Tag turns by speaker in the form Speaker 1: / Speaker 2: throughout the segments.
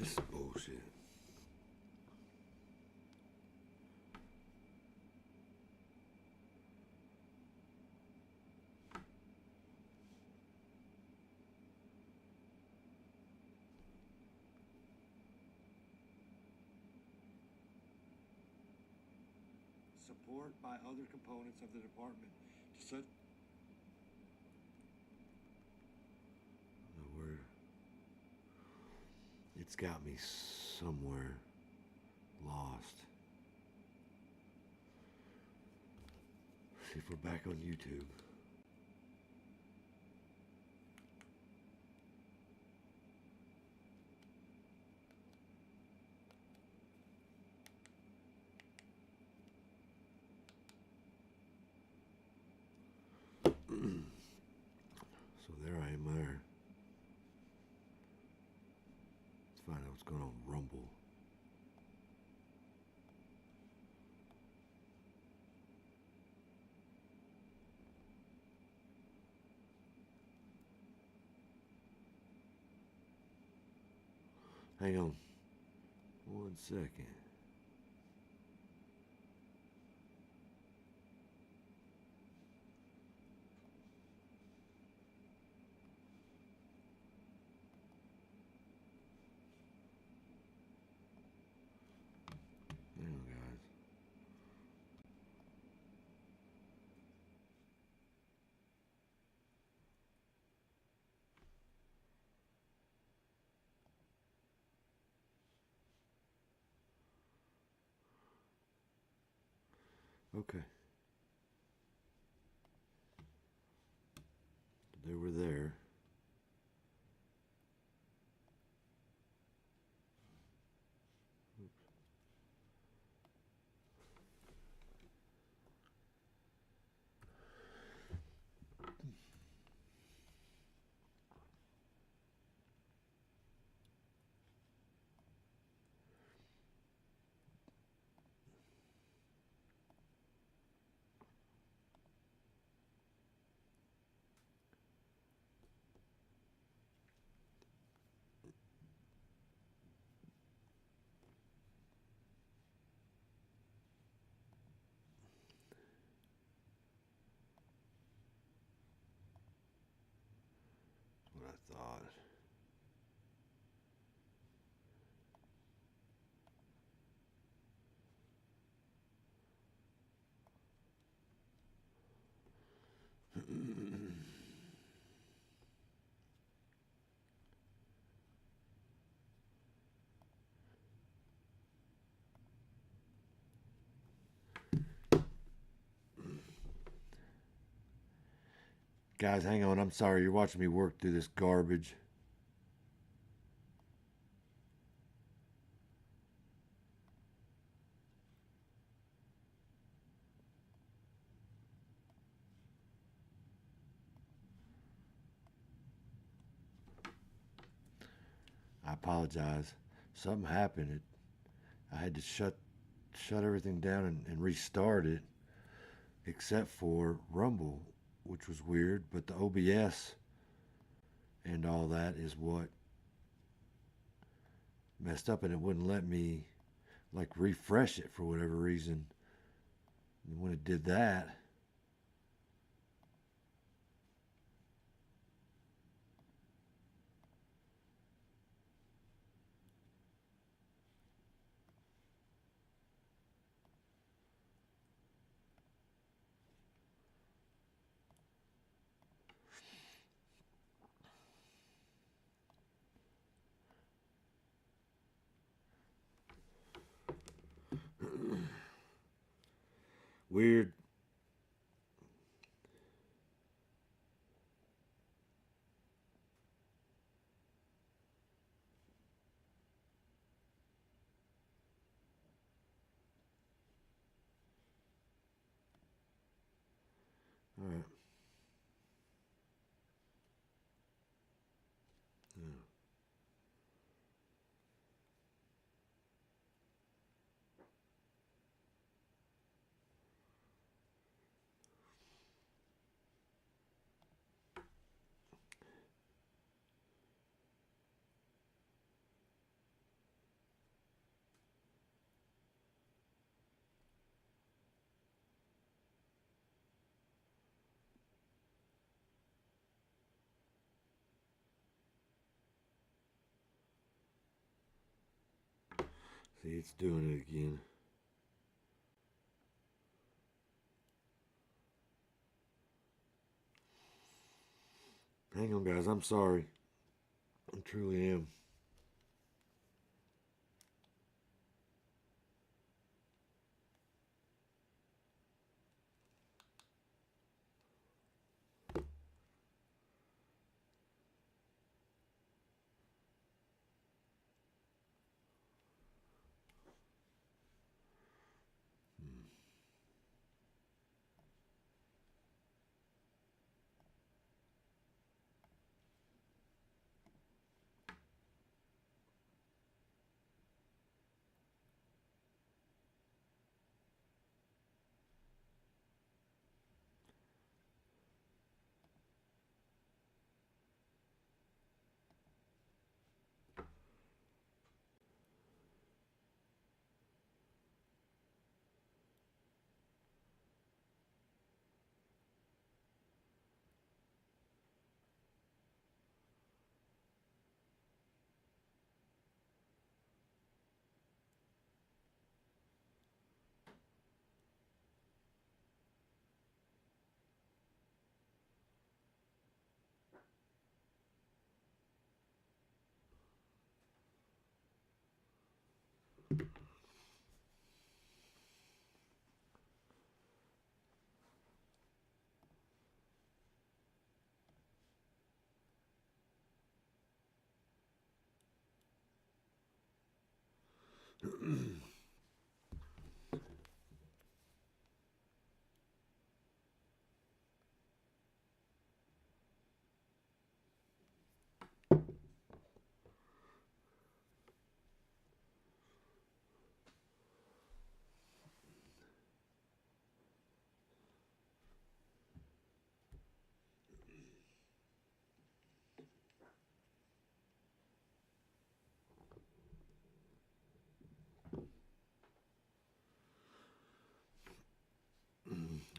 Speaker 1: This is bullshit.
Speaker 2: Support by other components of the department to such.
Speaker 1: Where it's got me somewhere lost. See if we're back on YouTube. So there I am there. Let's find out what's going on Rumble. Hang on 1 second. Hang on, guys. Okay. They were there. What I thought. Guys, hang on. I'm sorry. You're watching me work through this garbage. I apologize. Something happened. I had to shut everything down and restart it, except for Rumble, which was weird. But the OBS and all that is what messed up, and it wouldn't let me like refresh it for whatever reason. And when it did that, weird. All right. Yeah. See, it's doing it again. Hang on, guys. I'm sorry. I truly am.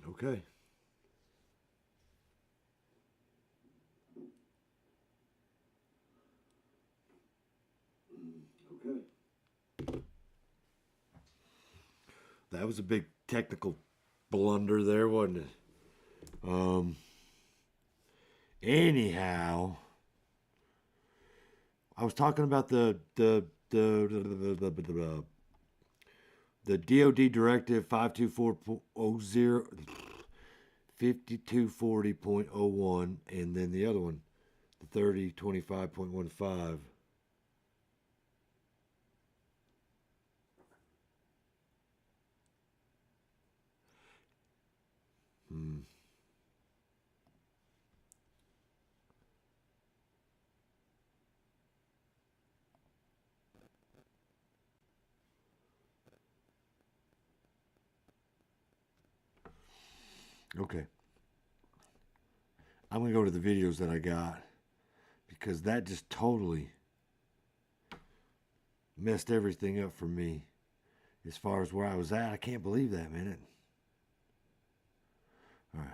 Speaker 1: Okay. Okay. That was a big technical blunder there, wasn't it? Anyhow, I was talking about the DoD Directive 524.00 5240.01, and then the other one, the 3025.15. Hmm. Okay. I'm going to go to the videos that I got because that just totally messed everything up for me as far as where I was at. I can't believe that, man. All right.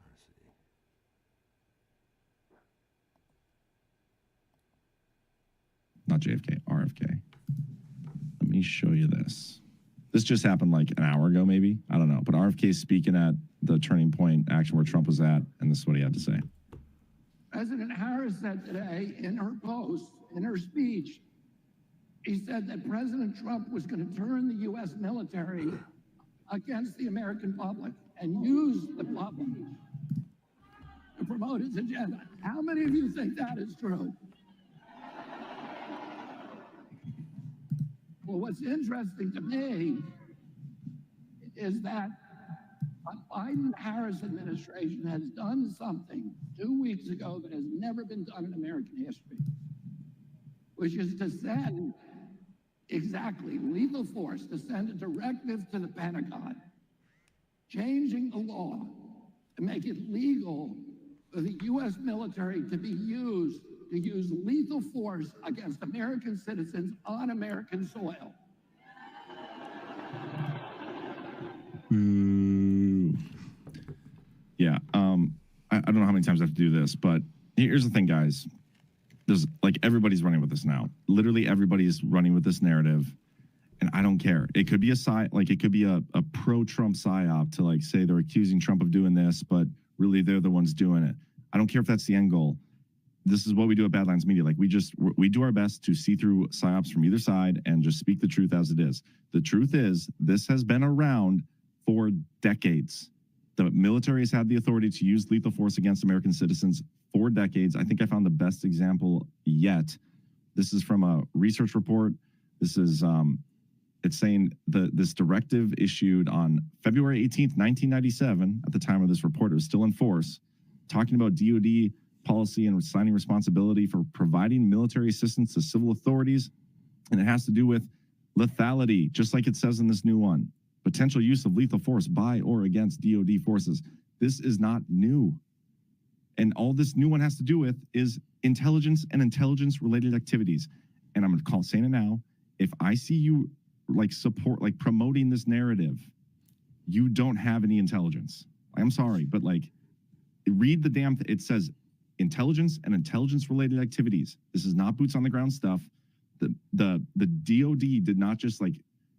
Speaker 1: Let's see.
Speaker 3: Not JFK, RFK. Let me show you this. This just happened like an hour ago, maybe. I don't know. But RFK is speaking at the Turning Point action where Trump was at, and this is what he had to say.
Speaker 4: President Harris said today in her post, in her speech, he said that President Trump was going to turn the U.S. military against the American public and use the public to promote his agenda. How many of you think that is true? Well, what's interesting to me is that the Biden-Harris administration has done something 2 weeks ago that has never been done in American history, which is to send exactly lethal force, to send a directive to the Pentagon, changing the law to make it legal for the U.S. military to use lethal force against American citizens on American soil.
Speaker 3: don't know how many times I have to do this, but here's the thing, guys. There's like everybody's running with this now. Literally everybody's running with this narrative, and I don't care. It could be it could be a pro-Trump psyop to like say they're accusing Trump of doing this, but really they're the ones doing it. I don't care if that's the end goal. This is what we do at Badlands Media. Like we do our best to see through psyops from either side and just speak the truth as it is. The truth is this has been around for decades. The military has had the authority to use lethal force against American citizens for decades. I think I found the best example yet. This is from a research report. This is it's saying this directive issued on February 18th, 1997. At the time of this report, it was still in force, talking about DoD policy and assigning responsibility for providing military assistance to civil authorities. And it has to do with lethality, just like it says in this new one. Potential use of lethal force by or against DoD forces. This is not new. And all this new one has to do with is intelligence and intelligence-related activities. And I'm going to saying it now. If I see you like promoting this narrative, you don't have any intelligence. I'm sorry, but like read the damn it says intelligence and intelligence-related activities. This is not boots on the ground stuff. The DoD did not just like,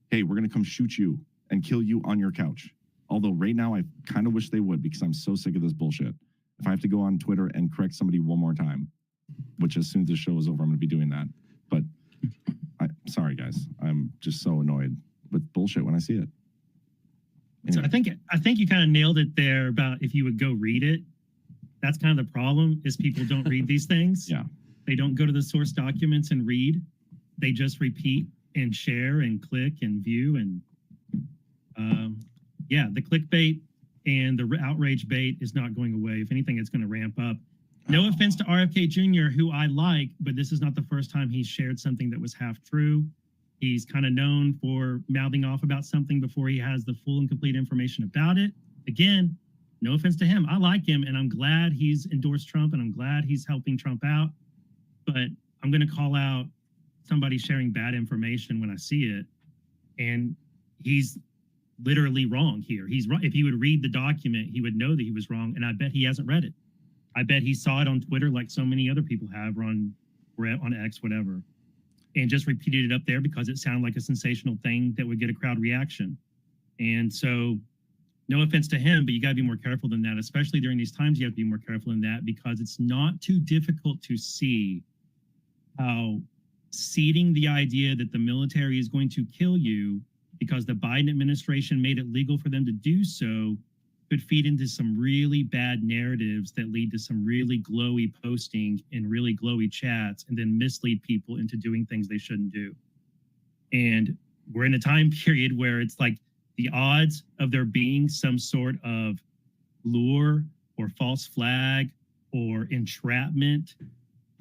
Speaker 3: hey, we're going to come shoot you and kill you on your couch. Although right now I kind of wish they would, because I'm so sick of this bullshit. If I have to go on Twitter and correct somebody one more time, which as soon as the show is over, I'm going to be doing that. But sorry, guys. I'm just so annoyed with bullshit when I see it.
Speaker 5: Anyway. So I think you kind of nailed it there about if you would go read it. That's kind of the problem is people don't read these things.
Speaker 3: Yeah.
Speaker 5: They don't go to the source documents and read. They just repeat and share and click and view. And the clickbait and the outrage bait is not going away. If anything, it's going to ramp up. No offense to RFK Jr., who I like, but this is not the first time he's shared something that was half true. He's kind of known for mouthing off about something before he has the full and complete information about it. Again, no offense to him. I like him, and I'm glad he's endorsed Trump, and I'm glad he's helping Trump out. But I'm going to call out somebody sharing bad information when I see it. And he's literally wrong here. He's wrong. If he would read the document, he would know that he was wrong. And I bet he hasn't read it. I bet he saw it on Twitter like so many other people have, or on X, whatever, and just repeated it up there because it sounded like a sensational thing that would get a crowd reaction. And so no offense to him, but you got to be more careful than that, especially during these times. You have to be more careful than that because it's not too difficult to see how seeding the idea that the military is going to kill you because the Biden administration made it legal for them to do so could feed into some really bad narratives that lead to some really glowy posting and really glowy chats and then mislead people into doing things they shouldn't do. And we're in a time period where it's like the odds of there being some sort of lure or false flag or entrapment,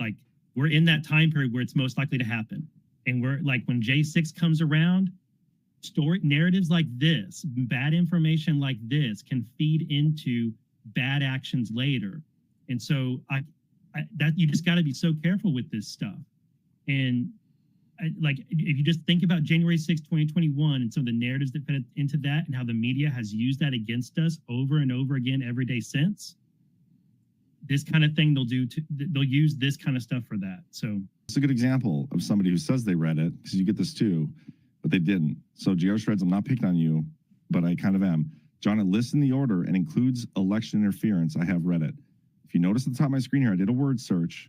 Speaker 5: like we're in that time period where it's most likely to happen. And we're like, when J6 comes around, narratives like this, bad information like this can feed into bad actions later. And so that you just got to be so careful with this stuff. And if you just think about January 6, 2021 and some of the narratives that fed into that and how the media has used that against us over and over again every day since, this kind of thing they'll use this kind of stuff for that. So
Speaker 3: it's a good example of somebody who says they read it, because you get this too, but they didn't. So GR Shreds, I'm not picking on you, but I kind of am. John, it lists in the order and includes election interference. I have read it. If you notice at the top of my screen here, I did a word search.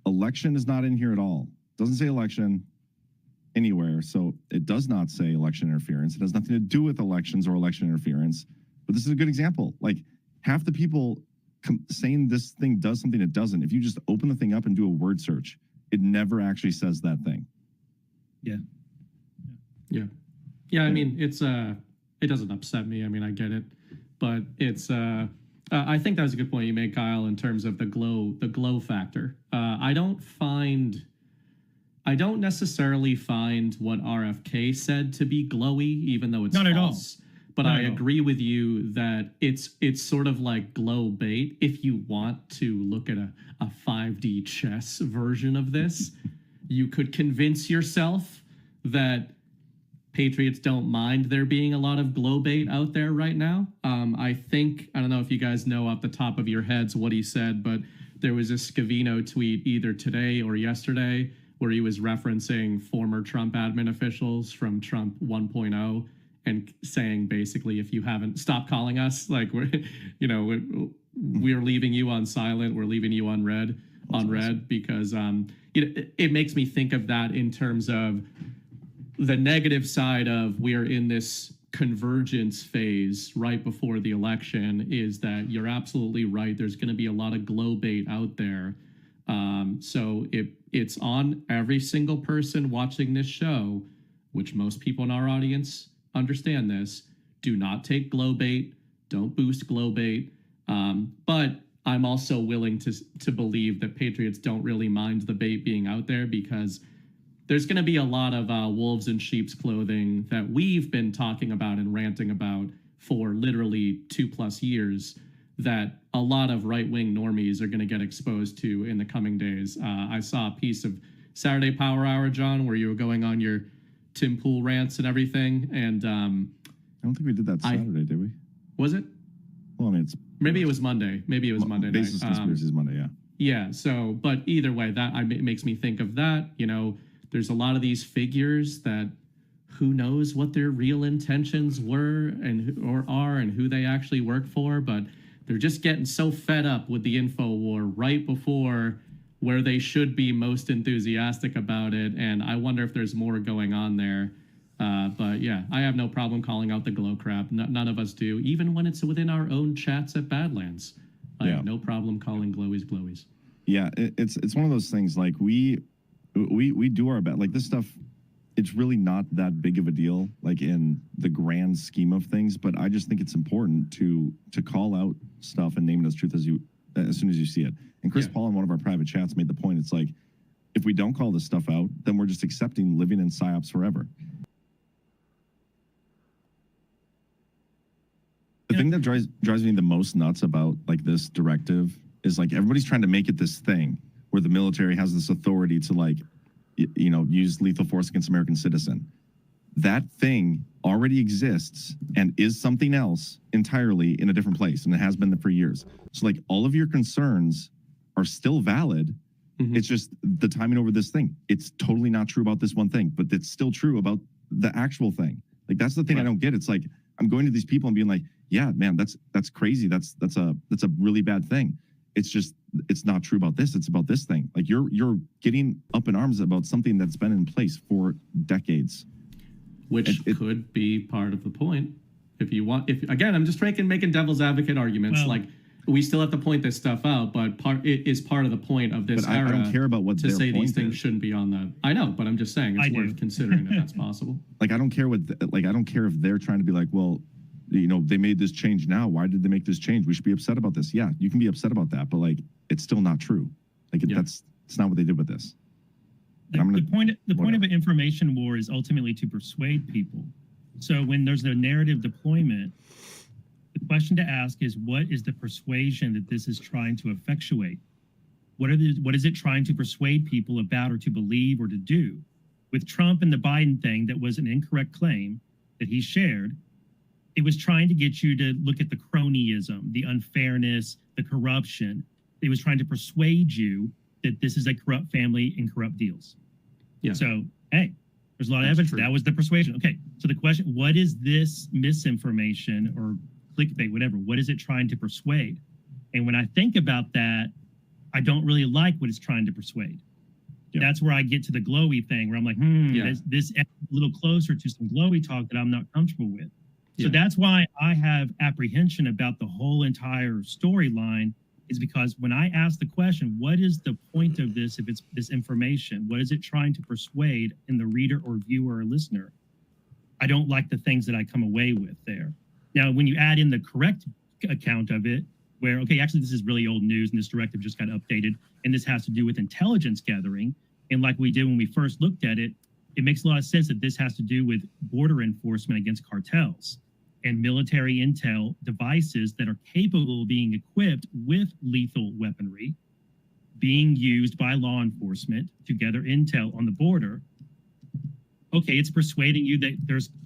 Speaker 3: Election is not in here at all. Doesn't say election anywhere. So it does not say election interference. It has nothing to do with elections or election interference. But this is a good example. Like half the people saying this thing does something it doesn't. If you just open the thing up and do a word search, it never actually says that thing.
Speaker 6: Yeah. I mean, it doesn't upset me. I mean, I get it, but it's I think that was a good point you made, Kyle, in terms of the glow factor. I don't necessarily find what RFK said to be glowy, even though it's
Speaker 5: not
Speaker 6: false.
Speaker 5: At all.
Speaker 6: But
Speaker 5: not
Speaker 6: I agree with you that it's sort of like glow bait. If you want to look at a 5D chess version of this, you could convince yourself that Patriots don't mind there being a lot of glow bait out there right now. I think, I don't know if you guys know off the top of your heads what he said, but there was a Scavino tweet either today or yesterday where he was referencing former Trump admin officials from Trump 1.0 and saying basically, if you haven't stopped calling us, like we're leaving you on silent, we're leaving you on red, because it makes me think of that in terms of the negative side of we're in this convergence phase right before the election is that you're absolutely right. There's going to be a lot of glow bait out there. So it's on every single person watching this show, which most people in our audience understand this. Do not take glow bait. Don't boost glow bait. But I'm also willing to believe that Patriots don't really mind the bait being out there, because there's going to be a lot of wolves in sheep's clothing that we've been talking about and ranting about for literally 2+ years that a lot of right-wing normies are going to get exposed to in the coming days. I saw a piece of Saturday Power Hour, John, where you were going on your Tim Pool rants and everything. And
Speaker 3: I don't think we did that Saturday, did we?
Speaker 6: Was it?
Speaker 3: Well, I mean,
Speaker 6: maybe it was Monday. Maybe it was Monday night.
Speaker 3: Basis Conspiracy is Monday, yeah.
Speaker 6: Yeah, so, but either way, it makes me think of that. There's a lot of these figures that who knows what their real intentions were or are and who they actually work for, but they're just getting so fed up with the info war right before where they should be most enthusiastic about it. And I wonder if there's more going on there. But yeah, I have no problem calling out the glow crap. None of us do, even when it's within our own chats at Badlands. I have no problem calling glowies.
Speaker 3: Yeah, it's one of those things, like we do our best. Like this stuff, it's really not that big of a deal, like in the grand scheme of things. But I just think it's important to call out stuff and name it as truth as soon as you see it. And Chris Paul in one of our private chats made the point. It's like, if we don't call this stuff out, then we're just accepting living in psyops forever. The thing that drives me the most nuts about like this directive is like everybody's trying to make it this thing where the military has this authority to like, use lethal force against American citizen. That thing already exists and is something else entirely in a different place, and it has been there for years. So like all of your concerns are still valid. Mm-hmm. It's just the timing over this thing. It's totally not true about this one thing, but it's still true about the actual thing. Like that's the thing I don't get. It's like I'm going to these people and being like, yeah, man, that's crazy. That's a really bad thing. It's just, it's not true about this. It's about this thing. Like you're getting up in arms about something that's been in place for decades.
Speaker 6: Which could be part of the point. If again, I'm just making devil's advocate arguments. Well, like we still have to point this stuff out, but it is part of the point of this era.
Speaker 3: I don't care about what
Speaker 6: to say these things shouldn't be on the. I know, but I'm just saying it's worth considering that that's possible.
Speaker 3: Like I don't care I don't care if they're trying to be like, well, they made this change now. Why did they make this change? We should be upset about this. Yeah, you can be upset about that, but like it's still not true. Like it's not what they did with this.
Speaker 5: The point of an information war is ultimately to persuade people. So when there's a narrative deployment, the question to ask is, what is the persuasion that this is trying to effectuate? What is it trying to persuade people about or to believe or to do? With Trump and the Biden thing, that was an incorrect claim that he shared. It was trying to get you to look at the cronyism, the unfairness, the corruption. It was trying to persuade you that this is a corrupt family and corrupt deals. Yeah. So, hey, there's a lot of evidence. That was the persuasion. Okay. So the question, what is this misinformation or clickbait, whatever, what is it trying to persuade? And when I think about that, I don't really like what it's trying to persuade. Yeah. That's where I get to the glowy thing where I'm like, this a little closer to some glowy talk that I'm not comfortable with. So that's why I have apprehension about the whole entire storyline, is because when I ask the question, what is the point of this if it's this information? What is it trying to persuade in the reader or viewer or listener? I don't like the things that I come away with there. Now, when you add in the correct account of it, where, okay, actually this is really old news and this directive just got updated, and this has to do with intelligence gathering, and like we did when we first looked at it, it makes a lot of sense that this has to do with border enforcement against cartels and military intel devices that are capable of being equipped with lethal weaponry being used by law enforcement to gather intel on the border. okay, it's persuading you that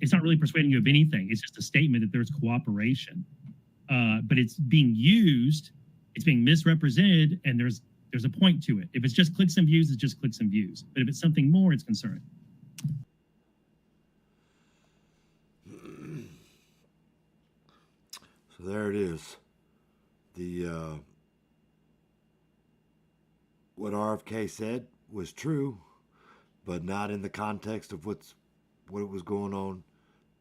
Speaker 5: it's not really persuading you of anything. It's just a statement that there's cooperation. But it's being used, it's being misrepresented, and there's a point to it. If it's just clicks and views, it's just clicks and views. But if it's something more, it's concerning.
Speaker 1: So there it is. The what RFK said was true, but not in the context of what was going on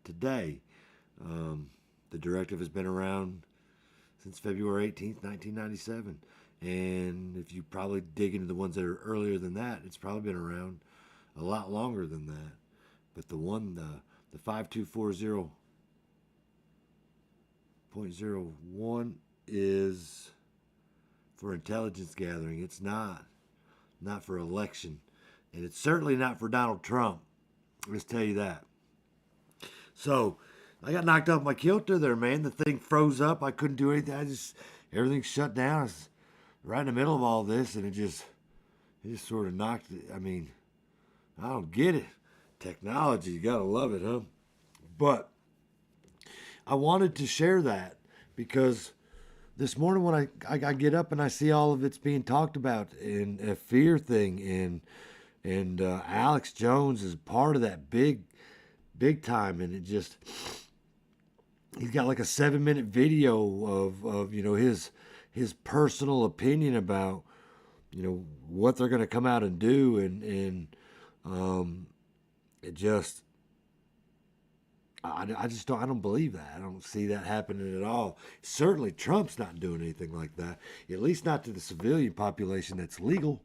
Speaker 1: today. The directive has been around since February 18th, 1997. And if you probably dig into the ones that are earlier than that, it's probably been around a lot longer than that. But the 5240.01 is for intelligence gathering. It's not for election. And it's certainly not for Donald Trump. Let's tell you that. So I got knocked off my kilter there, man. The thing froze up. I couldn't do anything. Everything shut down. I was right in the middle of all this, and it just sort of knocked it. I mean, I don't get it. Technology, you gotta love it, huh? But I wanted to share that because this morning when I get up and I see all of it's being talked about in a fear thing, and Alex Jones is part of that big time, and he's got like a 7-minute video of his personal opinion about what they're going to come out and do, and it just I don't believe that. I don't see that happening at all. Certainly Trump's not doing anything like that, at least not to the civilian population that's legal.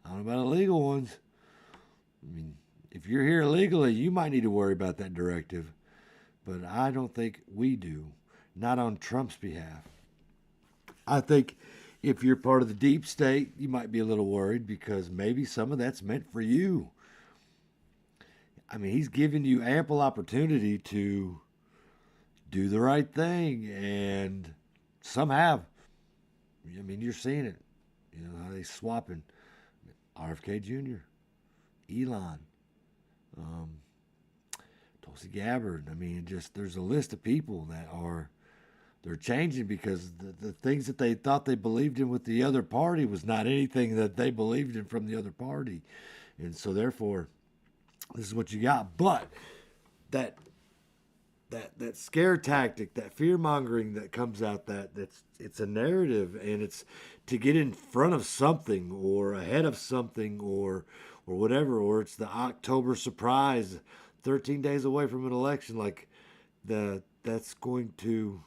Speaker 1: I don't know about illegal ones. I mean, if you're here illegally, you might need to worry about that directive, but I don't think we do, not on Trump's behalf. I think if you're part of the deep state, you might be a little worried because maybe some of that's meant for you. I mean, he's giving you ample opportunity to do the right thing, and some have. I mean, you're seeing it. You know, how they swapping RFK Jr., Elon, Tulsi Gabbard. I mean, there's a list of people that they're changing because the things that they thought they believed in with the other party was not anything that they believed in from the other party. And so therefore, this is what you got. But that scare tactic, that fear mongering that comes out, it's a narrative, and it's to get in front of something or ahead of something or whatever, or it's the October surprise 13 days away from an election, like that's going to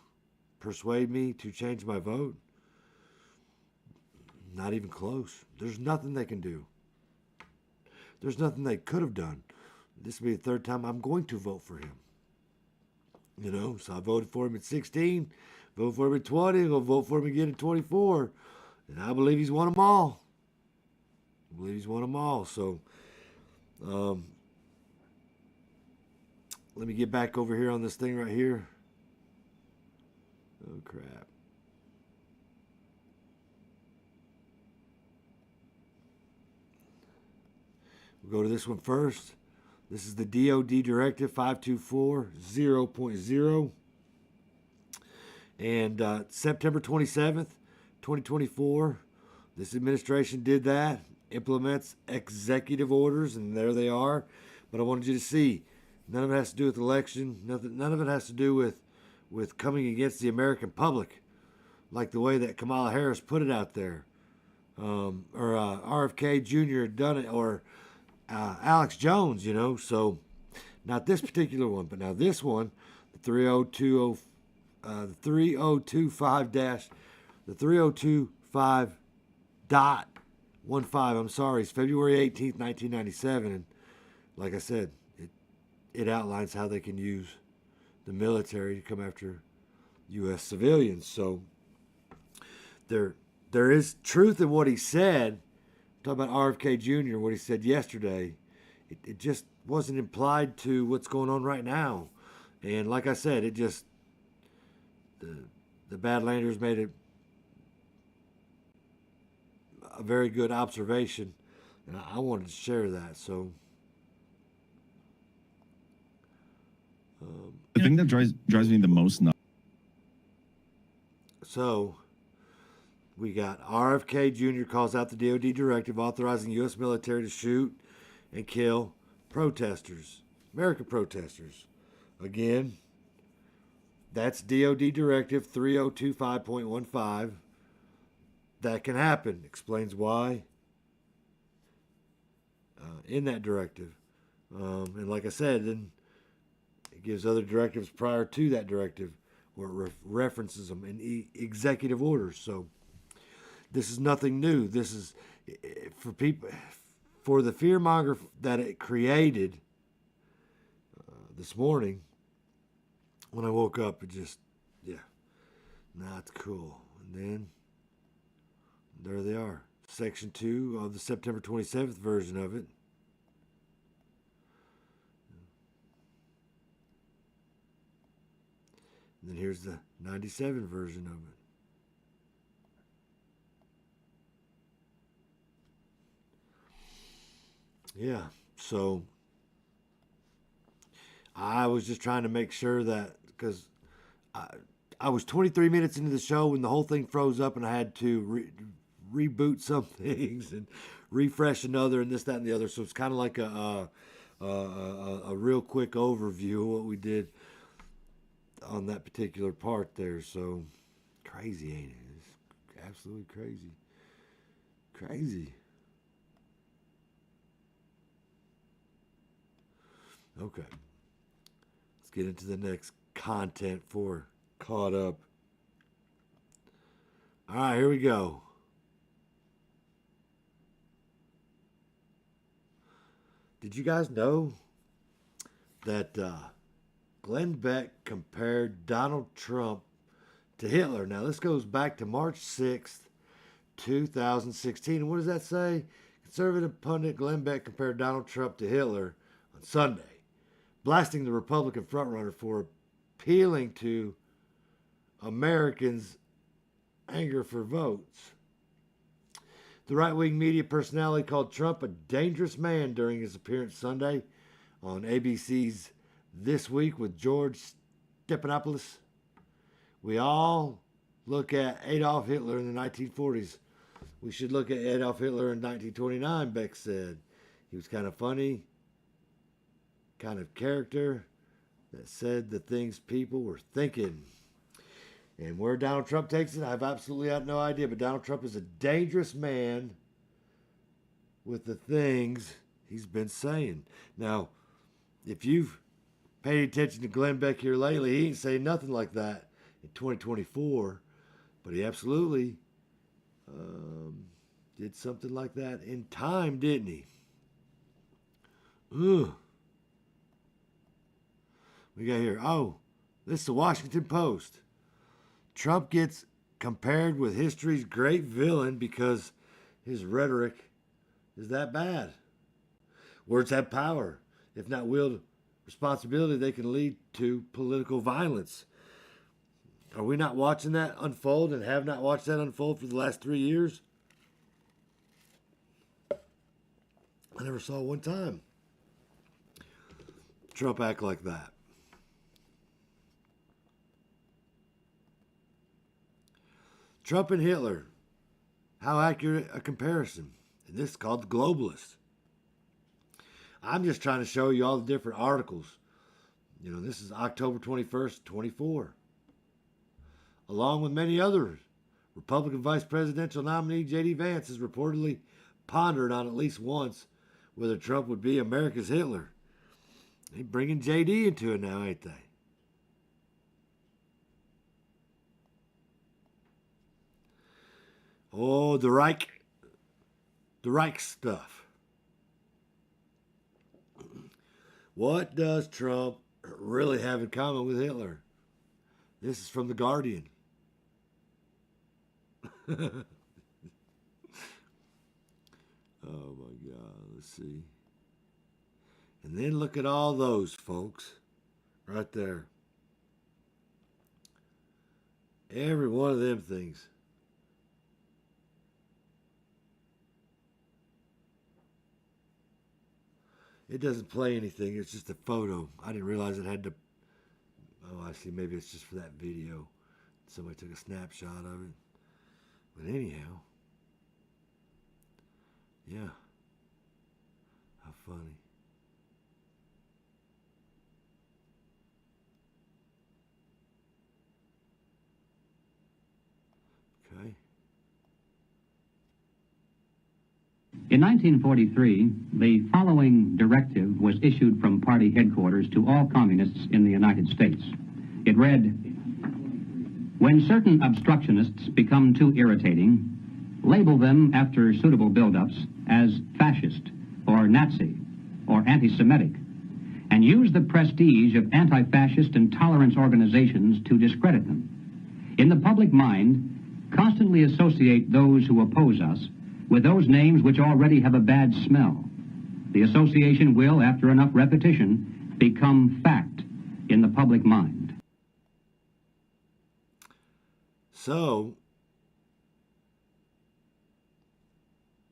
Speaker 1: persuade me to change my vote. Not even close. There's nothing they can do. There's nothing they could have done. This will be the third time I'm going to vote for him. So I voted for him at 16, voted for him at 20, I'm going to vote for him again at 24. And I believe he's won them all. So, let me get back over here on this thing right here. Oh, crap. We'll go to this one first. This is the DoD Directive 5240.0. And September 27th, 2024, this administration did that, implements executive orders, and there they are. But I wanted you to see, none of it has to do with election. None of it has to do with coming against the American public, like the way that Kamala Harris put it out there, or RFK Jr. had done it, or Alex Jones, So not this particular one, but now this one, the 3025.15. I'm sorry, it's February 18th, 1997, and like I said, it outlines how they can use the military to come after U.S. civilians. So there is truth in what he said. Talk about RFK Jr., what he said yesterday. It just wasn't implied to what's going on right now. And like I said, the Badlanders made a very good observation, and I wanted to share that. So
Speaker 3: The thing that drives me the most nuts.
Speaker 1: So we got RFK Jr. calls out the DOD directive authorizing U.S. military to shoot and kill protesters, American protesters. Again, that's DOD directive 3025.15. That can happen. Explains why in that directive. And like I said, then it gives other directives prior to that directive where it references them in executive orders. So this is nothing new. This is for people, for the fearmonger that it created this morning. When I woke up, it just, yeah, not cool. And then there they are. Section 2 of the September 27th version of it. And then here's the 97 version of it. Yeah, so I was just trying to make sure that, because I was 23 minutes into the show when the whole thing froze up and I had to reboot some things and refresh another and this, that, and the other. So it's kind of like a real quick overview of what we did on that particular part there. So crazy, ain't it? It's absolutely crazy. Crazy. Okay. Let's get into the next content for Caught Up. All right, here we go. Did you guys know that Glenn Beck compared Donald Trump to Hitler? Now, this goes back to March 6th, 2016. And what does that say? Conservative pundit Glenn Beck compared Donald Trump to Hitler on Sunday, blasting the Republican frontrunner for appealing to Americans' anger for votes. The right-wing media personality called Trump a dangerous man during his appearance Sunday on ABC's This Week with George Stephanopoulos. We all look at Adolf Hitler in the 1940s. We should look at Adolf Hitler in 1929, Beck said. He was kind of funny, kind of character that said the things people were thinking. And where Donald Trump takes it, I have absolutely had no idea. But Donald Trump is a dangerous man with the things he's been saying. Now, if you've paid attention to Glenn Beck here lately, he ain't saying nothing like that in 2024. But he absolutely did something like that in time, didn't he? Ugh. We got here. Oh, this is the Washington Post. Trump gets compared with history's great villain because his rhetoric is that bad. Words have power. If not wielded responsibility, they can lead to political violence. Are we not watching that unfold and have not watched that unfold for the last 3 years? I never saw one time Trump act like that. Trump and Hitler. How accurate a comparison. And this is called the Globalist. I'm just trying to show you all the different articles. You know, this is October 21st, 24. Along with many others, Republican Vice Presidential nominee J.D. Vance has reportedly pondered on at least once whether Trump would be America's Hitler. They're bringing J.D. into it now, ain't they? Oh, the Reich stuff. What does Trump really have in common with Hitler? This is from The Guardian. Oh my God, let's see. And then look at all those, folks, right there. Every one of them things. It doesn't play anything. It's just a photo. I didn't realize it had to Oh, I see. Maybe it's just for that video. Somebody took a snapshot of it. But anyhow, yeah. How funny. Okay.
Speaker 7: In 1943, the following directive was issued from party headquarters to all communists in the United States. It read, "When certain obstructionists become too irritating, label them after suitable build-ups as fascist or Nazi or anti-Semitic, and use the prestige of anti-fascist and tolerance organizations to discredit them. In the public mind, constantly associate those who oppose us with those names which already have a bad smell. The association will, after enough repetition, become fact in the public mind."
Speaker 1: So,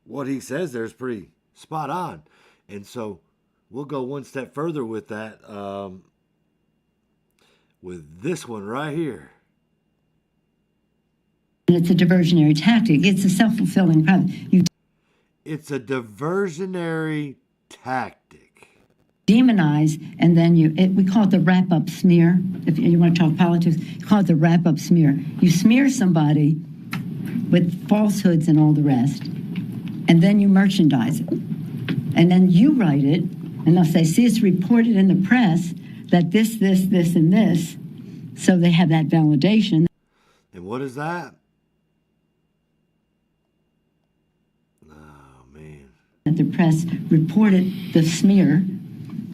Speaker 1: what he says there is pretty spot on. And so, we'll go one step further with that, with this one right here.
Speaker 8: It's a diversionary tactic. It's a self-fulfilling prophecy.
Speaker 1: It's a diversionary tactic.
Speaker 8: Demonize, and then we call it the wrap-up smear. If you want to talk politics, you call it the wrap-up smear. You smear somebody with falsehoods and all the rest, and then you merchandise it. And then you write it, and they'll say, see, it's reported in the press that this, and this, so they have that validation.
Speaker 1: And what is that? Oh, man.
Speaker 8: That the press reported the smear,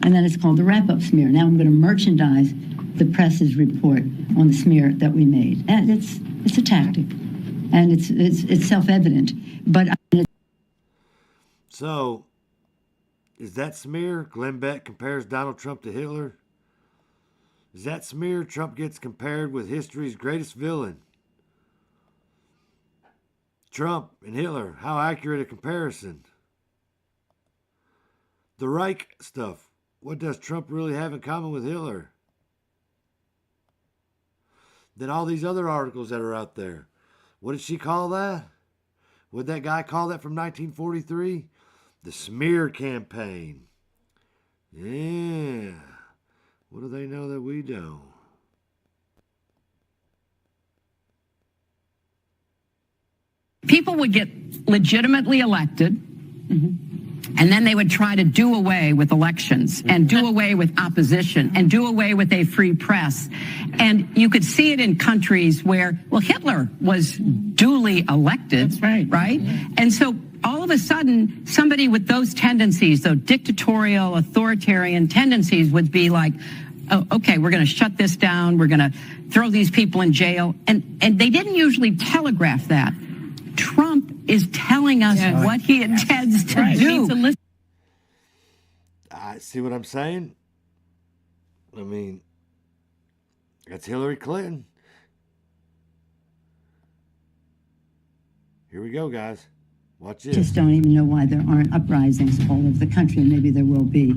Speaker 8: and then it's called the wrap-up smear. Now I'm going to merchandise the press's report on the smear that we made. And it's a tactic, and it's self-evident. But
Speaker 1: so, is that smear Glenn Beck compares Donald Trump to Hitler? Is that smear Trump gets compared with history's greatest villain? Trump and Hitler, how accurate a comparison? The Reich stuff, what does Trump really have in common with Hitler? Then all these other articles that are out there, what did she call that? What did that guy call that from 1943? The smear campaign. Yeah. What do they know that we don't?
Speaker 9: People would get legitimately elected, and then they would try to do away with elections and do away with opposition and do away with a free press. And you could see it in countries where, well, Hitler was duly elected. That's right. Right? And so all of a sudden, somebody with those tendencies, those dictatorial, authoritarian tendencies, would be like, oh, okay, we're going to shut this down. We're going to throw these people in jail. And they didn't usually telegraph that. Trump is telling us what he intends to do.
Speaker 1: I see what I'm saying. I mean, that's Hillary Clinton. Here we go, guys. Watch this.
Speaker 8: Just don't even know why there aren't uprisings all over the country, and maybe there will be.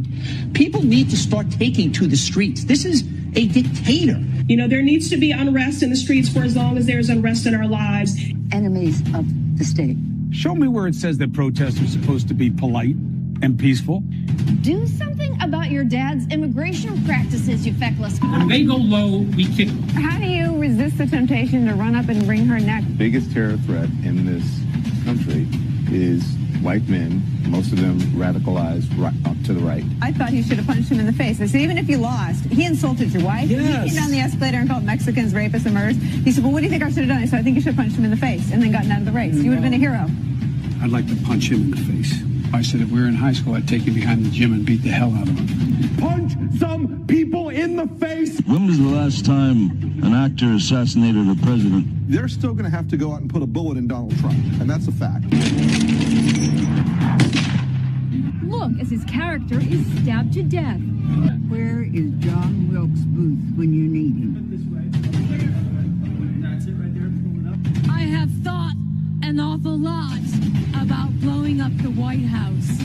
Speaker 10: People need to start taking to the streets. This is a dictator.
Speaker 11: You know, there needs to be unrest in the streets for as long as there's unrest in our lives.
Speaker 8: Enemies of the state.
Speaker 12: Show me where it says that protests are supposed to be polite and peaceful.
Speaker 13: Do something about your dad's immigration practices, you feckless.
Speaker 11: When they go low, we kick.
Speaker 13: How do you resist the temptation to run up and wring her neck?
Speaker 14: The biggest terror threat in this country is white men, most of them radicalized right up to the right.
Speaker 15: I thought he should have punched him in the face. I said, even if you lost, he insulted your wife.
Speaker 12: Yes.
Speaker 15: He came down the escalator and called Mexicans rapists and murderers. He said, well, what do you think I should have done? I said, I think you should have punched him in the face and then gotten out of the race. You would have been a hero.
Speaker 12: I'd like to punch him in the face. I said, if we were in high school, I'd take him behind the gym and beat the hell out of him. Punch some people in the face.
Speaker 16: When was the last time an actor assassinated a president?
Speaker 17: They're still going to have to go out and put a bullet in Donald Trump, and that's a fact.
Speaker 13: Look, as his character is stabbed to death.
Speaker 18: Where is John Wilkes Booth when you need him?
Speaker 13: I have thought and
Speaker 19: an awful lot about blowing up the White House.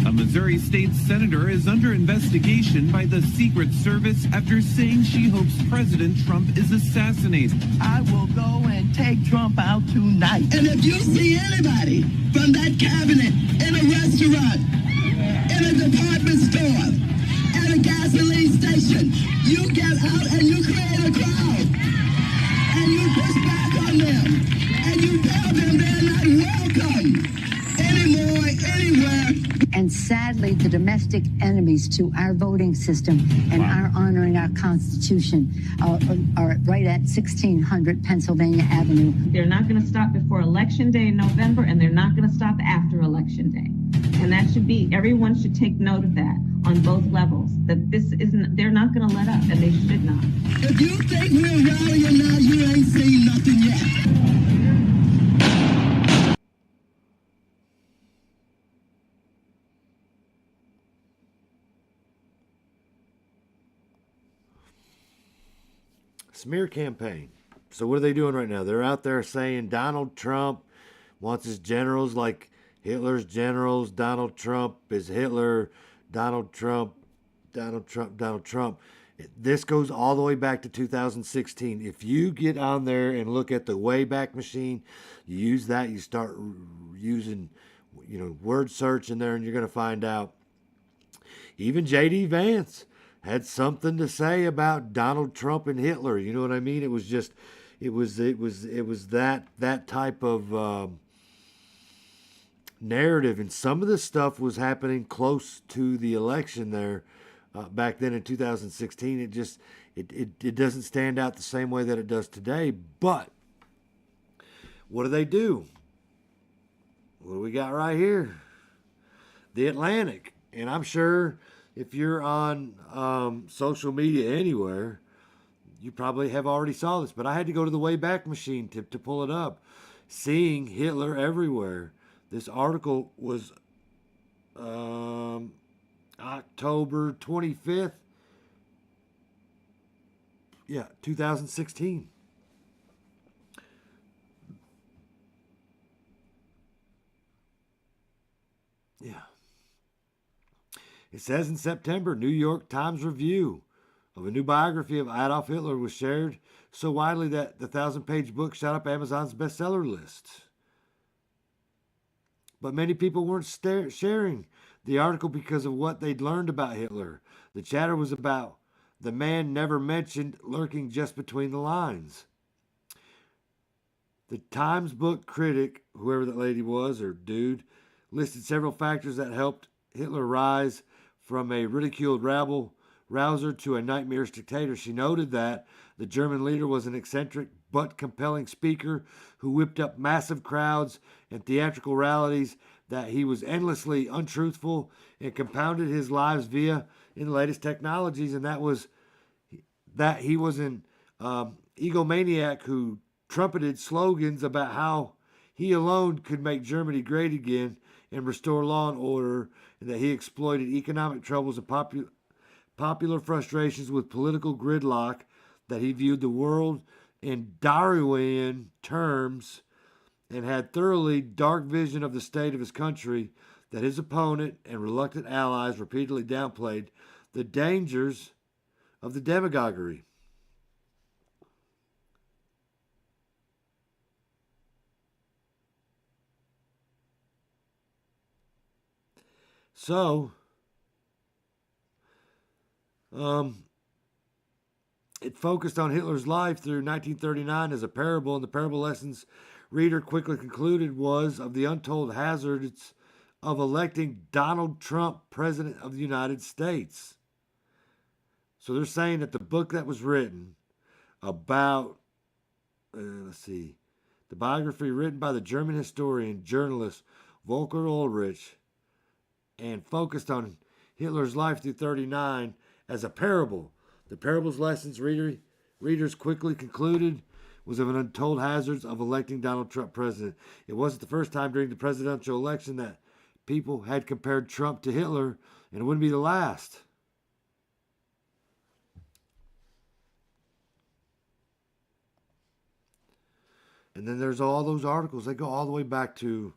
Speaker 20: A Missouri state senator is under investigation by the Secret Service after saying she hopes President Trump is assassinated.
Speaker 21: I will go and take Trump out tonight. And if you see anybody from that cabinet in a restaurant, in a department store, at a gasoline station, you get out and you create a crowd. And you push back on them. And you tell them they're not welcome anymore, anywhere.
Speaker 8: And sadly, the domestic enemies to our voting system and our honoring our Constitution are right at 1600 Pennsylvania Avenue.
Speaker 22: They're not going to stop before Election Day in November, and they're not going to stop after Election Day. And that should be, everyone should take note of that on both levels, that this isn't, they're not going to let up, and they should not.
Speaker 21: If you think we're rallying now, you ain't seen nothing yet.
Speaker 1: Smear campaign. So what are they doing right now? They're out there saying Donald Trump wants his generals like Hitler's generals. Donald Trump is Hitler. Donald Trump. This goes all the way back to 2016. If you get on there and look at the Wayback Machine, you use that, you start using, word search in there, and you're going to find out. Even J.D. Vance had something to say about Donald Trump and Hitler. You know what I mean? It was just, it was that type of narrative, and some of this stuff was happening close to the election there back then in 2016. It just, it doesn't stand out the same way that it does today. But what do? What do we got right here? The Atlantic, and I'm sure if you're on social media anywhere, you probably have already saw this, but I had to go to the Wayback Machine to pull it up. Seeing Hitler everywhere. This article was October 25th. Yeah, 2016. Yeah. It says in September, New York Times review of a new biography of Adolf Hitler was shared so widely that the 1,000-page book shot up Amazon's bestseller list. But many people weren't sharing the article because of what they'd learned about Hitler. The chatter was about the man never mentioned lurking just between the lines. The Times book critic, whoever that lady was or dude, listed several factors that helped Hitler rise from a ridiculed rabble-rouser to a nightmarish dictator. She noted that the German leader was an eccentric but compelling speaker who whipped up massive crowds and theatrical rallies, that he was endlessly untruthful and compounded his lives via in the latest technologies, and that he was an egomaniac who trumpeted slogans about how he alone could make Germany great again and restore law and order, and that he exploited economic troubles and popular frustrations with political gridlock, that he viewed the world in Darwinian terms and had thoroughly dark vision of the state of his country, that his opponent and reluctant allies repeatedly downplayed the dangers of the demagoguery. So, it focused on Hitler's life through 1939 as a parable, and the parable lessons reader quickly concluded was of the untold hazards of electing Donald Trump president of the United States. So they're saying that the book that was written about, the biography written by the German historian, journalist Volker Ulrich, and focused on Hitler's life through 39 as a parable. The parable's lessons readers quickly concluded was of an untold hazards of electing Donald Trump president. It wasn't the first time during the presidential election that people had compared Trump to Hitler, and it wouldn't be the last. And then there's all those articles. They go all the way back to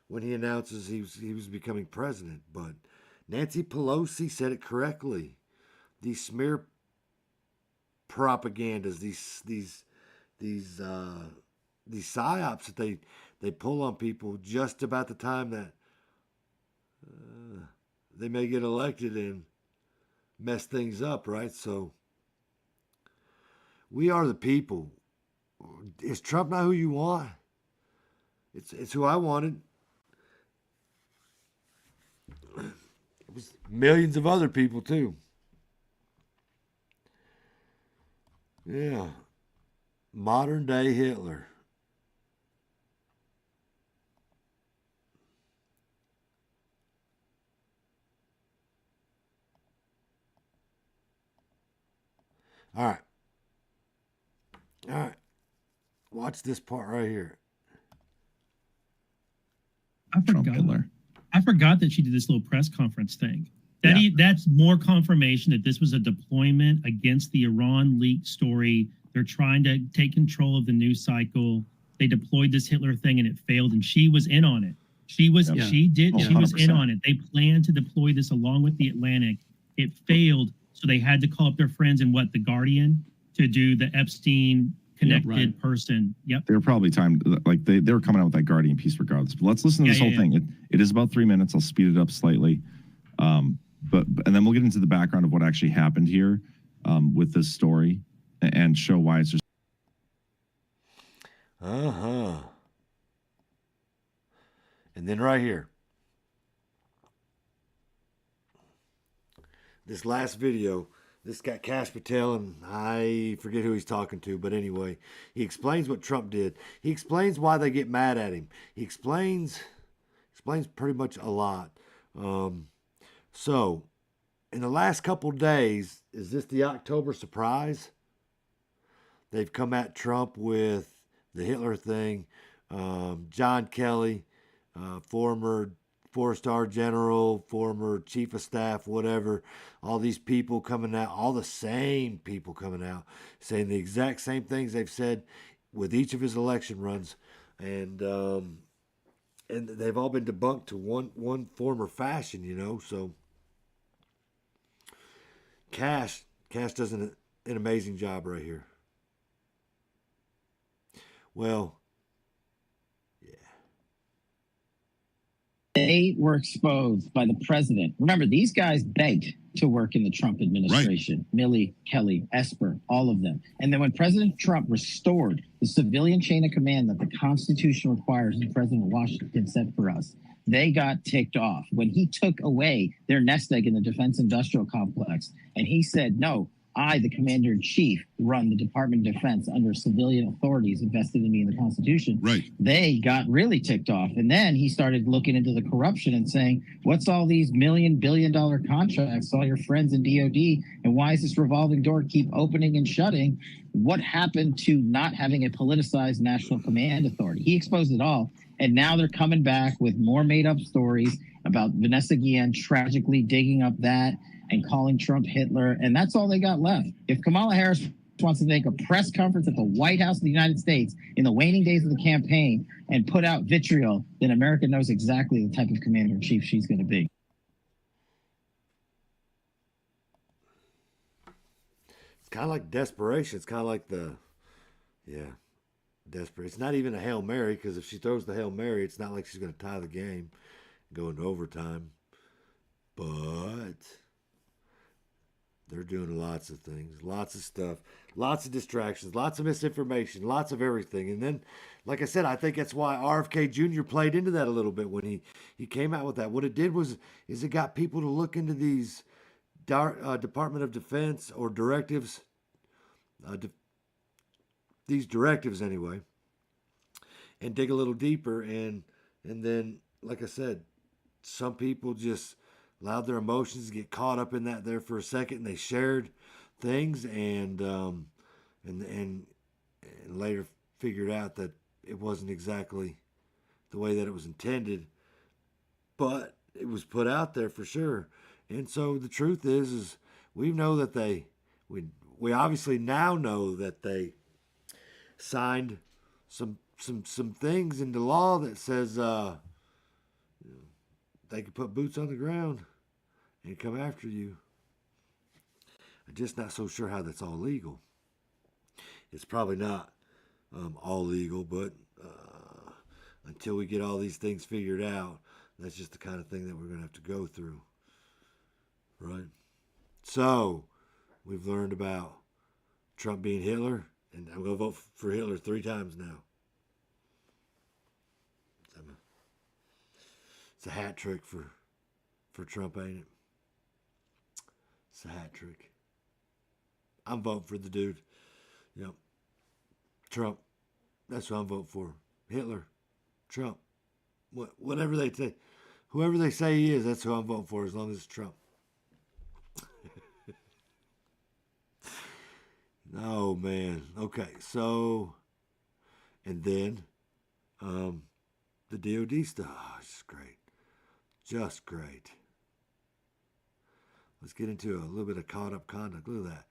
Speaker 1: when he announces he was becoming president. But Nancy Pelosi said it correctly. These smear propagandas, these psyops that they pull on people just about the time that they may get elected and mess things up, right? So we are the people. Is Trump not who you want? It's who I wanted. It was millions of other people too. Yeah. Modern day Hitler. All right. All right. Watch this part right here.
Speaker 5: I forgot that she did this little press conference thing. That's more confirmation that this was a deployment against the Iran leak story. They're trying to take control of the news cycle. They deployed this Hitler thing and it failed, and she was in on it. She was in on it. They planned to deploy this along with the Atlantic. It failed, so they had to call up their friends in The Guardian to do the Epstein connected person. Yep.
Speaker 3: They were probably timed, like they were coming out with that Guardian piece regardless. But let's listen to this whole thing. It is about 3 minutes. I'll speed it up slightly. But then we'll get into the background of what actually happened here with this story and show why it's just.
Speaker 1: And then right here, this last video, this got Kash Patel, and I forget who he's talking to, but anyway, he explains what Trump did. He explains why they get mad at him. He explains pretty much a lot. So, in the last couple days, is this the October surprise? They've come at Trump with the Hitler thing. John Kelly, former four-star general, former chief of staff, whatever, all these people coming out, all the same people coming out, saying the exact same things they've said with each of his election runs. And they've all been debunked to one form or fashion, so Kash does an amazing job right here. Well,
Speaker 10: they were exposed by the president. Remember, these guys begged to work in the Trump administration. Right. Milley, Kelly, Esper, all of them. And then when President Trump restored the civilian chain of command that the Constitution requires and President Washington set for us, they got ticked off. When he took away their nest egg in the defense industrial complex, and he said, no, I, the commander-in-chief, run the Department of Defense under civilian authorities invested in me in the Constitution.
Speaker 2: Right.
Speaker 10: They got really ticked off. And then he started looking into the corruption and saying, what's all these billion-dollar contracts, all your friends in DOD, and why is this revolving door keep opening and shutting? What happened to not having a politicized national command authority? He exposed it all. And now they're coming back with more made-up stories about Vanessa Guillen tragically digging up that and calling Trump Hitler, and that's all they got left. If Kamala Harris wants to make a press conference at the White House of the United States in the waning days of the campaign and put out vitriol, then America knows exactly the type of commander-in-chief she's going to be.
Speaker 1: It's kind of like desperation. It's kind of like desperate. It's not even a Hail Mary, because if she throws the Hail Mary, it's not like she's going to tie the game and go into overtime. But they're doing lots of things, lots of stuff, lots of distractions, lots of misinformation, lots of everything. And then, like I said, I think that's why RFK Jr. played into that a little bit when he came out with that. What it did is it got people to look into these Department of Defense or directives, these directives anyway, and dig a little deeper. And then, like I said, some people just allowed their emotions to get caught up in that there for a second, and they shared things and later figured out that it wasn't exactly the way that it was intended, but it was put out there for sure. And so the truth is we know that we obviously now know that they signed some some things in the law that says they can put boots on the ground and come after you. I'm just not so sure how that's all legal. It's probably not all legal, but until we get all these things figured out, that's just the kind of thing that we're going to have to go through. Right? So, we've learned about Trump being Hitler, and I'm going to vote for Hitler 3 times now. It's a hat trick for Trump, ain't it? It's a hat trick. I'm voting for the dude. Yep. Trump. That's what I'm voting for. Hitler. Trump. Whatever they say. Whoever they say he is, that's who I'm voting for, as long as it's Trump. Oh, man. Okay, so, and then, the DOD stuff. Oh, it's just great. Just great. Let's get into a little bit of caught up conduct. Look at that.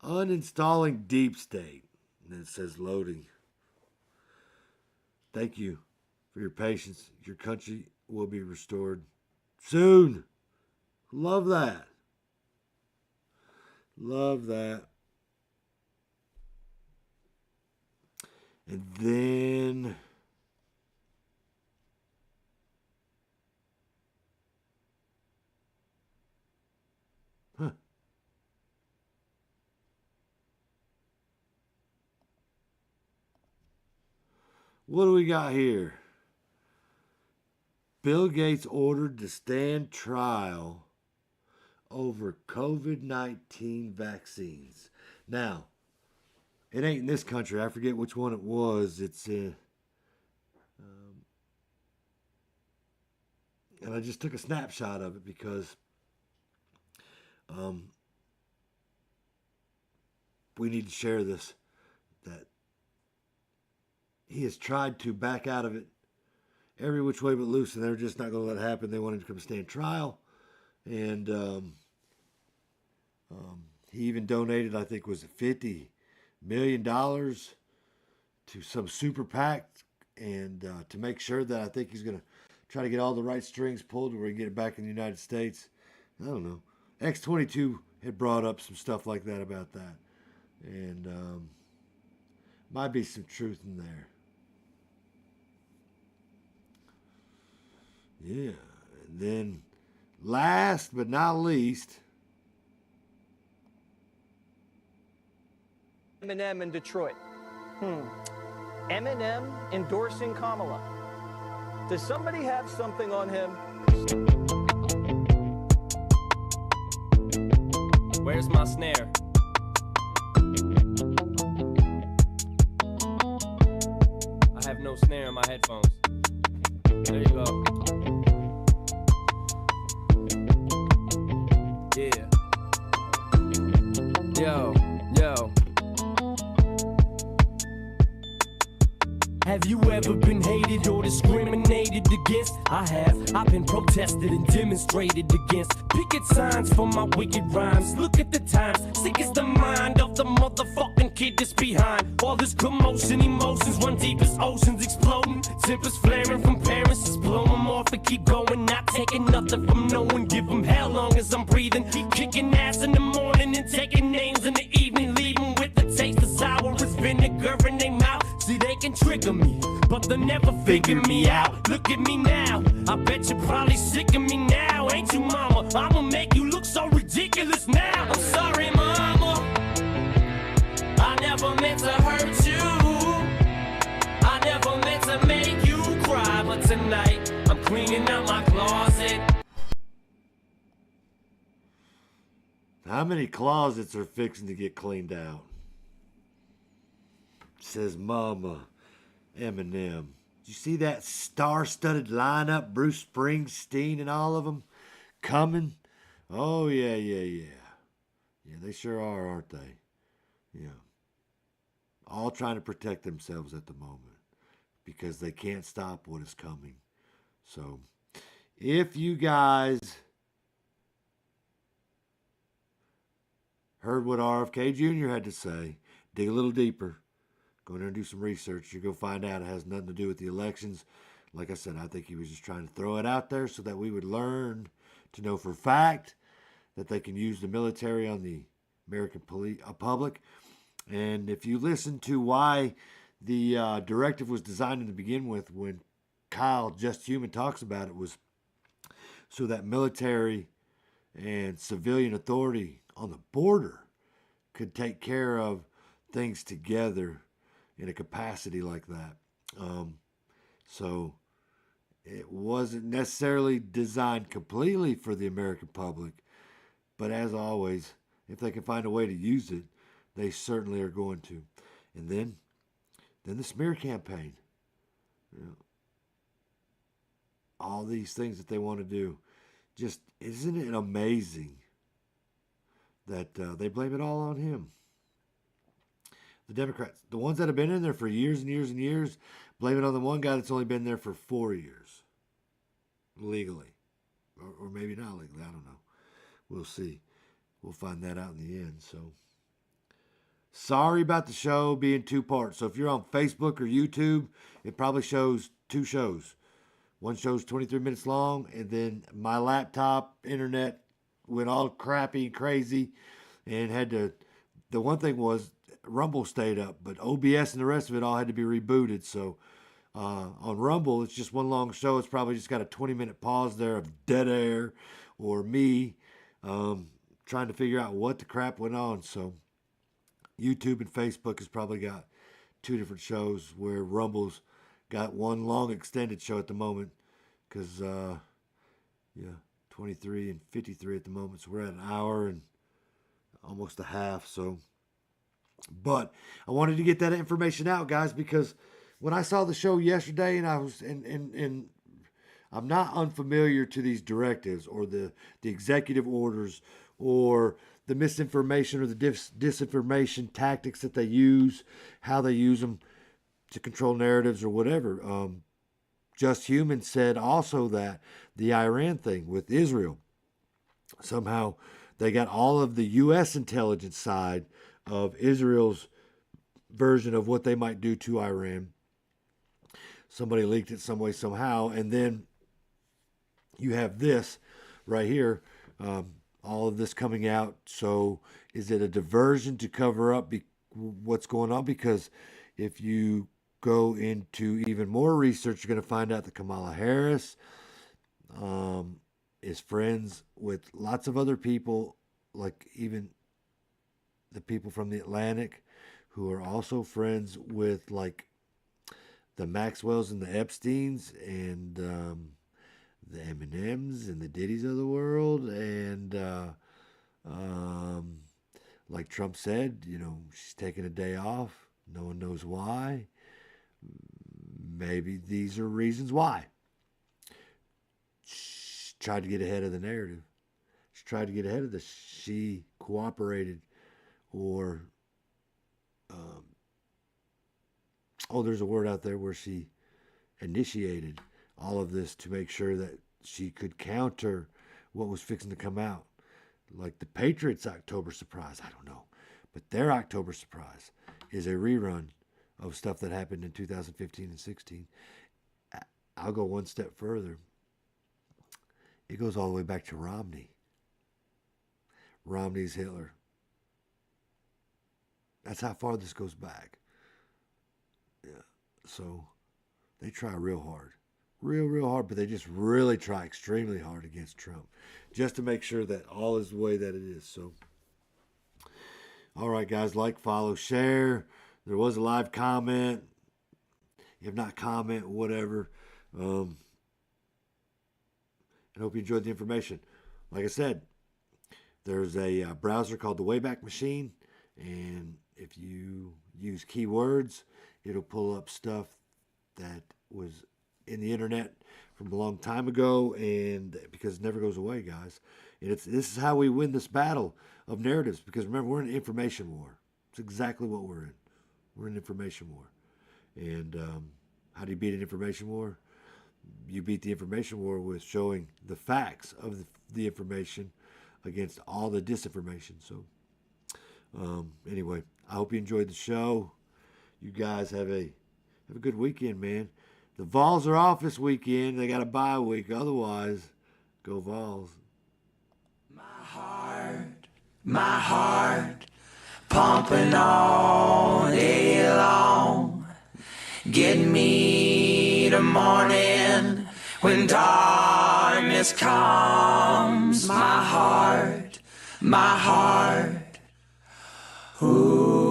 Speaker 1: Uninstalling Deep State. And it says loading. Thank you for your patience. Your country will be restored soon. Love that. Love that. And then what do we got here? Bill Gates ordered to stand trial over COVID-19 vaccines. Now, it ain't in this country. I forget which one it was. It's and I just took a snapshot of it because we need to share this. That he has tried to back out of it every which way but loose, and they're just not going to let it happen. They want him to come stand trial, and he even donated, I think, was it $50 million to some super PAC, and to make sure that I think he's going to try to get all the right strings pulled to where he can get it back in the United States. I don't know. X22 had brought up some stuff like that about that, and might be some truth in there. Yeah, and then last but not least,
Speaker 2: Eminem in Detroit. Eminem endorsing Kamala. Does somebody have something on him? Where's my snare? I have no snare in my headphones. There you go. Yeah. Yo.
Speaker 4: Have you ever been hated or discriminated against? I have. I've been protested and demonstrated against. Picket signs for my wicked rhymes. Look at the times. Sick is the mind of the motherfucking kid that's behind. All this commotion, emotions run deep as oceans exploding. Tempers flaring from parents. Just blow them off and keep going. Not taking nothing from no one. Give them hell long as I'm breathing. Keep kicking ass in the morning and taking names in the evening. Leaving with the taste of sour as vinegar in their mouth. See, they can trigger me, but they'll never figure me out. Look at me now, I bet you're probably sick of me now. Ain't you, mama? I'ma make you look so ridiculous now. I'm sorry, mama, I never meant to hurt you. I never meant to make you cry, but tonight I'm cleaning out my closet.
Speaker 1: How many closets are fixing to get cleaned out? Says Mama. Eminem. Did you see that star-studded lineup? Bruce Springsteen and all of them coming? Oh, yeah. Yeah, they sure are, aren't they? Yeah. All trying to protect themselves at the moment because they can't stop what is coming. So, if you guys heard what RFK Jr. had to say, dig a little deeper. Go in there and do some research. You're going to find out it has nothing to do with the elections. Like I said, I think he was just trying to throw it out there so that we would learn to know for a fact that they can use the military on the American public. And if you listen to why the directive was designed to begin with, when Kyle Just Human talks about it, was so that military and civilian authority on the border could take care of things together in a capacity like that. So it wasn't necessarily designed completely for the American public, but as always, if they can find a way to use it, they certainly are going to. And then the smear campaign. You know, all these things that they want to do. Just, isn't it amazing that they blame it all on him? The Democrats, the ones that have been in there for years and years and years, blame it on the one guy that's only been there for 4 years. Legally. Or maybe not legally, I don't know. We'll see. We'll find that out in the end. So, sorry about the show being 2 parts. So if you're on Facebook or YouTube, it probably shows 2 shows. One show's 23 minutes long, and then my laptop, internet went all crappy and crazy, and had to, the one thing was, Rumble stayed up, but OBS and the rest of it all had to be rebooted. So on Rumble, it's just one long show. It's probably just got a 20-minute pause there of dead air or me trying to figure out what the crap went on. So YouTube and Facebook has probably got 2 different shows, where Rumble's got one long extended show at the moment, because 23 and 53 at the moment. So we're at an hour and almost a half. So, but I wanted to get that information out, guys, because when I saw the show yesterday, and I was and I'm not unfamiliar to these directives or the executive orders or the misinformation or the disinformation tactics that they use, how they use them to control narratives or whatever. Just Human said also that the Iran thing with Israel, somehow they got all of the U.S. intelligence side of Israel's version of what they might do to Iran. Somebody leaked it some way, somehow. And then you have this right here, all of this coming out. So is it a diversion to cover up what's going on? Because if you go into even more research, you're going to find out that Kamala Harris is friends with lots of other people, like even the people from the Atlantic, who are also friends with, like, the Maxwells and the Epsteins and the Eminems and the Diddies of the world. And like Trump said, you know, she's taking a day off. No one knows why. Maybe these are reasons why. She tried to get ahead of the narrative. She tried to get ahead of this. She cooperated, or there's a word out there where she initiated all of this to make sure that she could counter what was fixing to come out. Like the Patriots' October surprise, I don't know. But their October surprise is a rerun of stuff that happened in 2015 and 16. I'll go one step further. It goes all the way back to Romney. Romney's Hitler. That's how far this goes back. Yeah. So they try real hard. Real hard, but they just really try extremely hard against Trump, just to make sure that all is the way that it is. So, all right, guys, like, follow, share. There was a live comment. If not, comment, whatever. And hope you enjoyed the information. Like I said, there's a browser called the Wayback Machine, and if you use keywords, it'll pull up stuff that was in the internet from a long time ago, and because it never goes away, guys. And this is how we win this battle of narratives, because remember, we're in an information war. It's exactly what we're in. We're in an information war. And how do you beat an information war? You beat the information war with showing the facts of the information against all the disinformation. So anyway, I hope you enjoyed the show. you guys have a good weekend, man. The Vols are off this weekend. They got a bye week. Otherwise, go Vols.
Speaker 6: My heart pumping all day long. Get me to morning when darkness comes. My heart, ooh.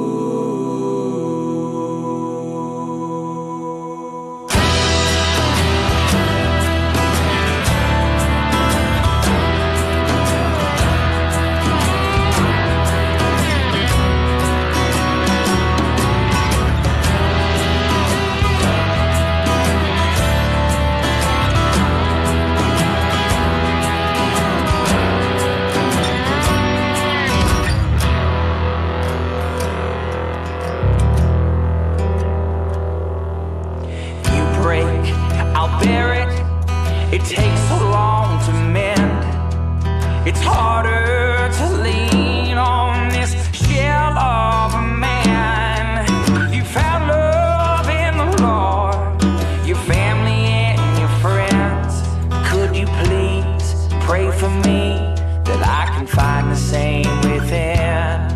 Speaker 6: Bear it, it takes so long to mend. It's harder to lean on this shell of a man. You found love in the Lord, your family and your friends. Could you please pray for me that I can find the same within?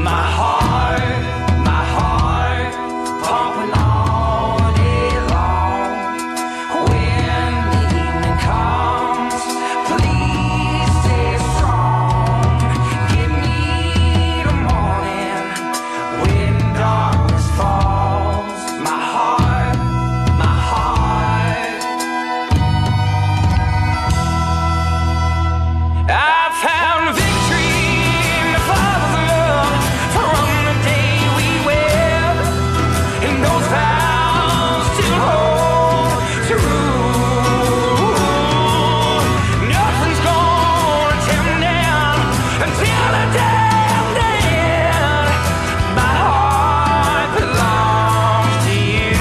Speaker 6: My heart pumping all day long. When the evening comes, please stay strong. Give me the morning when darkness falls. My heart, I found victory in the Father's love from the day we wed. And those vows to hold true. Nothing's gonna tear me down until the damn end. My heart belongs to you.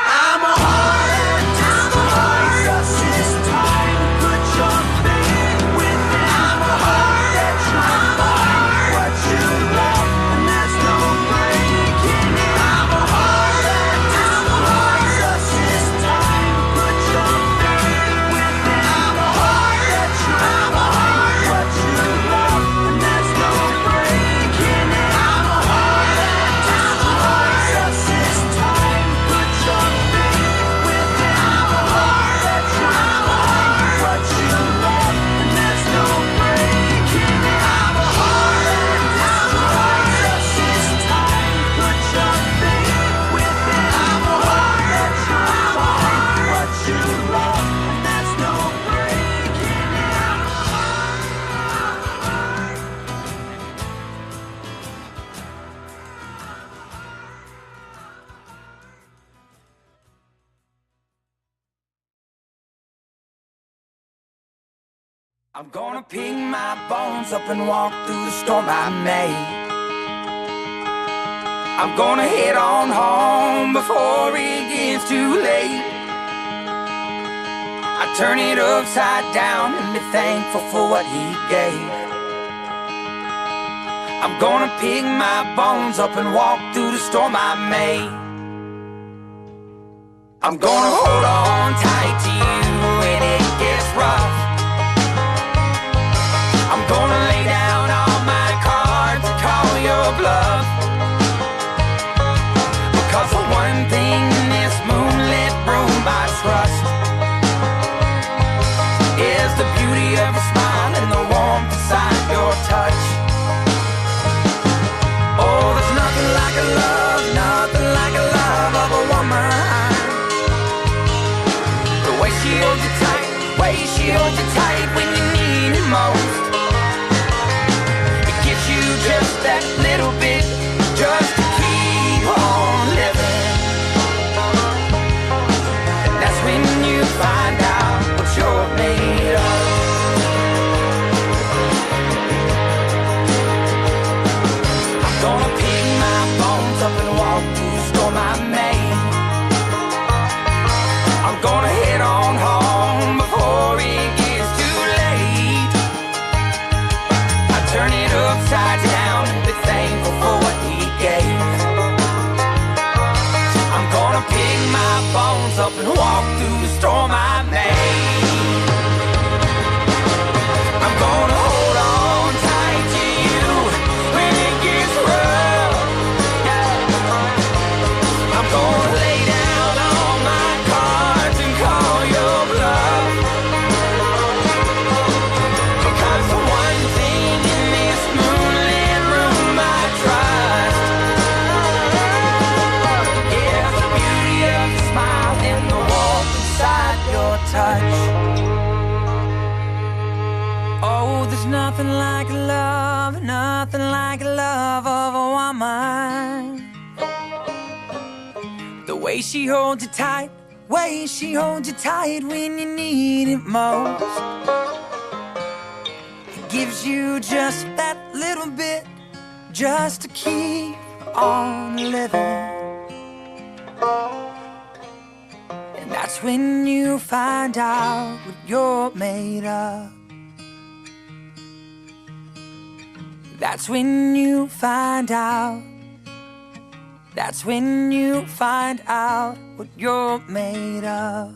Speaker 6: I'm a heart, just this time. Put your faith within. I'm a heart that tries to find what you love, and there's no breaking it. I'm a heart, just this time. Put your faith within. I'm a heart that tries to find what you love, and there's no breaking it. I'm a heart, just this time. Put your faith within. I'm a heart that tries to find what you love, and there's no breaking it. I'm a heart, just this time. Put your faith within. I'm a heart that tries to find what you love, and there's no breaking it. I'm gonna pick my bones up and walk through the storm I made. I'm gonna head on home before it gets too late. I turn it upside down and be thankful for what he gave. I'm gonna pick my bones up and walk through the storm I made. I'm gonna hold on tight to you when it gets rough. I'm gonna lay down all my cards and call your bluff. Because the one thing in this moonlit room I trust is the beauty of your smile and the warmth inside your touch. Oh, there's nothing like a love of a woman she holds you tight when you need it most. It gives you just that little bit, just to keep on living. And that's when you find out what you're made of. I'm gonna pick my bones up and walk through the storm I made. I'm gonna head on home before it gets too late. I turn it upside down and be thankful for what he gave. I'm gonna pick my bones up and walk through the storm I made. I'm gonna hold on tight to you when it gets rough. I'm gonna lay down all my cards and call your bluff. Because the one thing in this moonlit room I trust, yeah, the beauty of your smile and the warmth inside your touch. Oh, there's nothing like love, nothing like love of a woman. The way she holds you tight, way she holds you tight when you need it most. It gives you just that little bit, just to keep on living. And that's when you find out what you're made of. That's when you find out. That's when you find out what you're made of.